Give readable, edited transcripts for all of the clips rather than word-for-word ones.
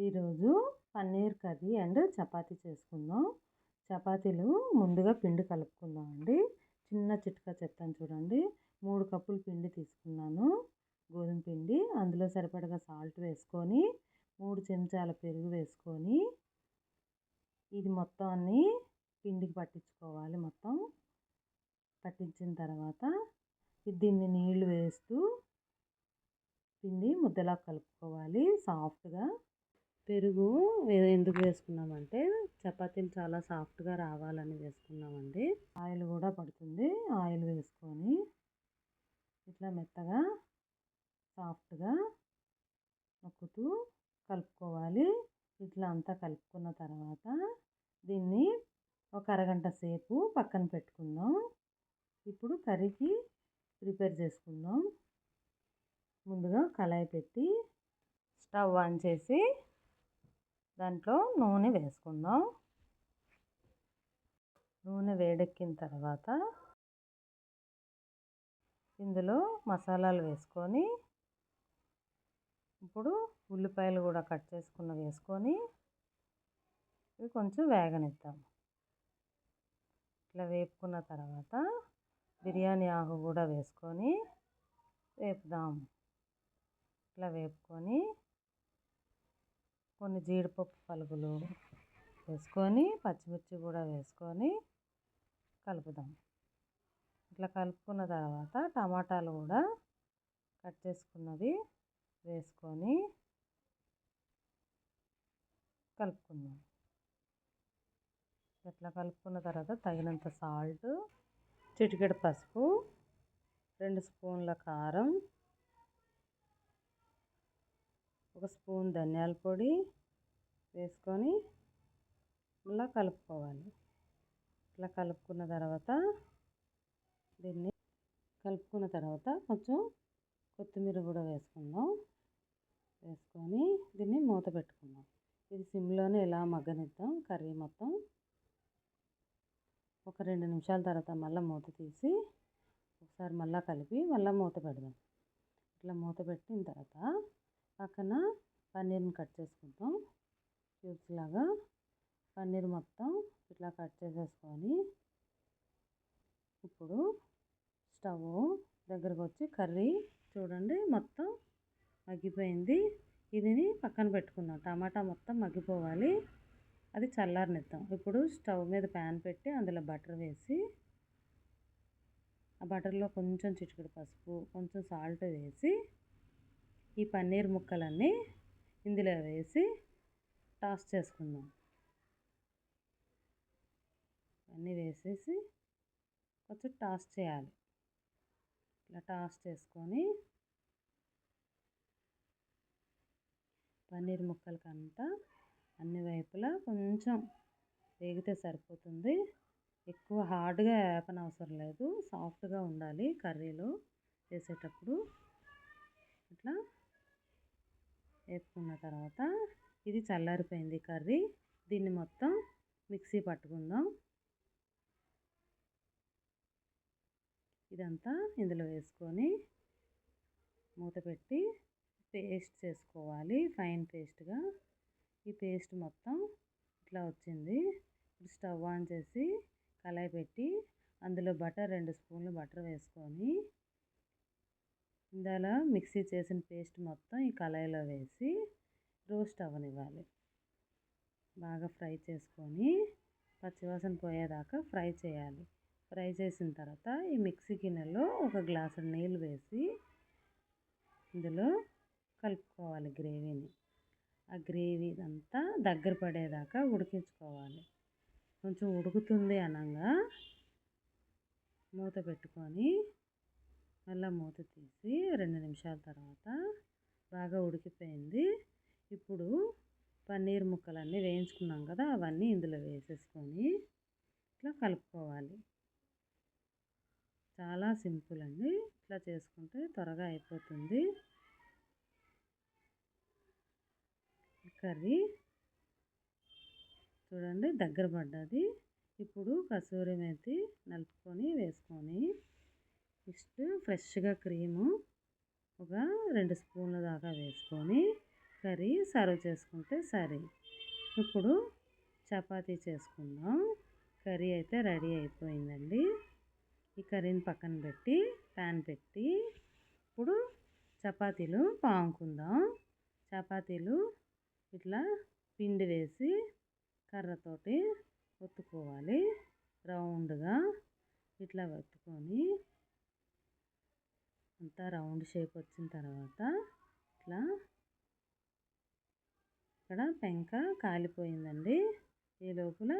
ఈరోజు paneer curry and chapati చేసుకుందాం. చపాతీలు ముందుగా పిండి కలుపుకుందాం అండి. చిన్న చిట్కా చెప్తాను చూడండి. 3 కప్పులు పిండి తీసుకున్నాను, గోధుమ పిండి. అందులో సరిపడగా సాల్ట్ వేసుకొని 3 చెంచాల పెరుగు వేసుకొని ఇది మొత్తం అన్నీ పిండికి పట్టించుకోవాలి. మొత్తం పట్టించిన తర్వాత దీన్ని నీళ్లు వేస్తూ పిండి ముద్దలా కలుపుకోవాలి సాఫ్ట్గా. పెరుగు ఎందుకు వేసుకున్నామంటే చపాతీలు చాలా సాఫ్ట్గా రావాలని వేసుకున్నామండి. ఆయిల్ కూడా పడుతుంది. ఆయిల్ వేసుకొని ఇట్లా మెత్తగా సాఫ్ట్గా నొక్కుతూ కలుపుకోవాలి. ఇట్లా అంతా కలుపుకున్న తర్వాత దీన్ని ఒక అరగంట సేపు పక్కన పెట్టుకుందాం. ఇప్పుడు కర్రీకి ప్రిపేర్ చేసుకుందాం. ముందుగా కళాయి పెట్టి స్టవ్ ఆన్ చేసి దాంట్లో నూనె వేసుకుందాం. నూనె వేడెక్కిన తర్వాత ఇందులో మసాలాలు వేసుకొని ఇప్పుడు ఉల్లిపాయలు కూడా కట్ చేసుకున్న వేసుకొని ఇవి కొంచెం వేగనిద్దాం. ఇట్లా వేపుకున్న తర్వాత బిర్యానీ ఆకు కూడా వేసుకొని వేపుదాం. ఇట్లా వేపుకొని కొన్ని జీడిపప్పు పలుకులు వేసుకొని పచ్చిమిర్చి కూడా వేసుకొని కలుపుదాం. ఇట్లా కలుపుకున్న తర్వాత టమాటాలు కూడా కట్ చేసుకున్నది వేసుకొని కలుపుకుందాం. ఇట్లా కలుపుకున్న తర్వాత తగినంత సాల్ట్, చిటికెడు పసుపు, 2 స్పూన్ల కారం, 1 స్పూన్ ధనియాల పొడి వేసుకొని ఇలా కలుపుకోవాలి. ఇట్లా కలుపుకున్న తర్వాత కొంచెం కొత్తిమీర కూడా వేసుకుందాం. వేసుకొని దీన్ని మూత పెట్టుకుందాం. ఇది సిమ్లోనే ఇలా మగ్గనిద్దాం. కర్రీ మొత్తం ఒక 2 నిమిషాల తర్వాత మళ్ళీ మూత తీసి ఒకసారి మళ్ళీ కలిపి మళ్ళీ మూత పెడదాం. ఇట్లా మూత పెట్టిన తర్వాత పక్కన పన్నీర్ని కట్ చేసుకుందాం. క్యూబ్స్ లాగా పన్నీర్ మొత్తం ఇట్లా కట్ చేసేసుకొని ఇప్పుడు స్టవ్ దగ్గరకు వచ్చి కర్రీ చూడండి మొత్తం మగ్గిపోయింది. ఇదిని పక్కన పెట్టుకుందాం. టమాటా మొత్తం మగ్గిపోవాలి. అది చల్లారనిద్దాం. ఇప్పుడు స్టవ్ మీద ప్యాన్ పెట్టి అందులో బటర్ వేసి ఆ బటర్లో కొంచెం చిటికెడు పసుపు, కొంచెం సాల్ట్ వేసి ఈ పన్నీర్ ముక్కలన్నీ ఇందులో వేసి టాస్ చేసుకుందాం. అన్నీ వేసేసి కొంచెం టాస్ చేయాలి. ఇలా టాస్ చేసుకొని పన్నీర్ ముక్కలకంతా అన్ని వైపులా కొంచెం వేగితే సరిపోతుంది. ఎక్కువ హార్డ్గా వేపనవసరం లేదు. సాఫ్ట్గా ఉండాలి కర్రీలో వేసేటప్పుడు. ఇట్లా వేపుకున్న తర్వాత ఇది చల్లారిపోయింది కర్రీ. దీన్ని మొత్తం మిక్సీ పట్టుకుందాం. ఇదంతా ఇందులో వేసుకొని మూత పెట్టి పేస్ట్ చేసుకోవాలి. ఫైన్ పేస్ట్గా ఈ పేస్ట్ మొత్తం ఇట్లా వచ్చింది. ఇప్పుడు స్టవ్ ఆన్ చేసి కళాయి పెట్టి అందులో 2 స్పూన్లు బటర్ వేసుకొని ఇందులో మిక్సీ చేసిన పేస్ట్ మొత్తం ఈ కళాయిలో వేసి రోస్ట్ అవ్వనివ్వాలి. బాగా ఫ్రై చేసుకొని పచ్చివాసన పోయేదాకా ఫ్రై చేయాలి. ఫ్రై చేసిన తర్వాత ఈ మిక్సీ గిన్నెలో 1 గ్లాసు నీళ్ళు వేసి ఇందులో కలుపుకోవాలి గ్రేవీని. ఆ గ్రేవీ అంతా దగ్గర పడేదాకా ఉడికించుకోవాలి. కొంచెం ఉడుకుతుంది అనగా మూత పెట్టుకొని మళ్ళీ మూత తీసి 2 నిమిషాల తర్వాత బాగా ఉడికిపోయింది. ఇప్పుడు పన్నీర్ ముక్కలన్నీ వేయించుకున్నాం కదా, అవన్నీ ఇందులో వేసేసుకొని ఇట్లా కలుపుకోవాలి. చాలా సింపుల్ అండి. ఇట్లా చేసుకుంటే త్వరగా అయిపోతుంది కర్రీ. చూడండి దగ్గర పడ్డది. ఇప్పుడు కసూరి మేతి నలుపుకొని వేసుకొని నెక్స్ట్ ఫ్రెష్గా క్రీము ఒక 2 స్పూన్ల దాకా వేసుకొని కర్రీ సర్వ్ చేసుకుంటే సరే. ఇప్పుడు చపాతీ చేసుకుందాం. కర్రీ అయితే రెడీ అయిపోయిందండి. ఈ కర్రీని పక్కన పెట్టి ప్యాన్ పెట్టి ఇప్పుడు చపాతీలు పాముకుందాం. చపాతీలు ఇట్లా పిండి వేసి కర్రతోటి ఒత్తుకోవాలి. రౌండ్గా ఇట్లా ఒత్తుకొని అంతా రౌండ్ షేప్ వచ్చిన తర్వాత ఇట్లా ఇక్కడ పెంక కాలిపోయిందండి. ఈ లోపల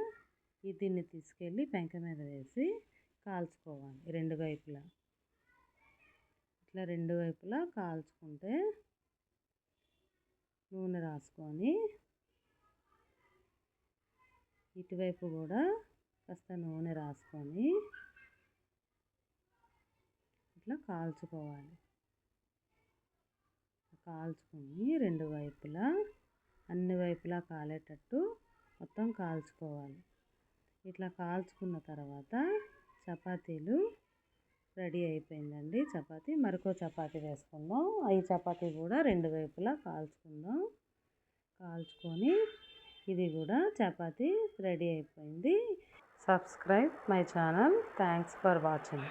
దీన్ని తీసుకెళ్ళి పెంక మీద వేసి కాల్చుకోవాలి రెండు వైపులా. ఇట్లా రెండు వైపులా కాల్చుకుంటే నూనె రాసుకొని ఇటువైపు కూడా కాస్త నూనె రాసుకొని ఇట్లా కాల్చుకోవాలి. కాల్చుకొని రెండు వైపులా అన్ని వైపులా కాలేటట్టు మొత్తం కాల్చుకోవాలి. ఇట్లా కాల్చుకున్న తర్వాత చపాతీలు రెడీ అయిపోయిందండి. చపాతీ మరొక చపాతీ వేసుకుందాం. ఈ చపాతీ కూడా రెండు వైపులా కాల్చుకుందాం. కాల్చుకొని ఇది కూడా చపాతీ రెడీ అయిపోయింది. Subscribe my channel. Thanks for watching.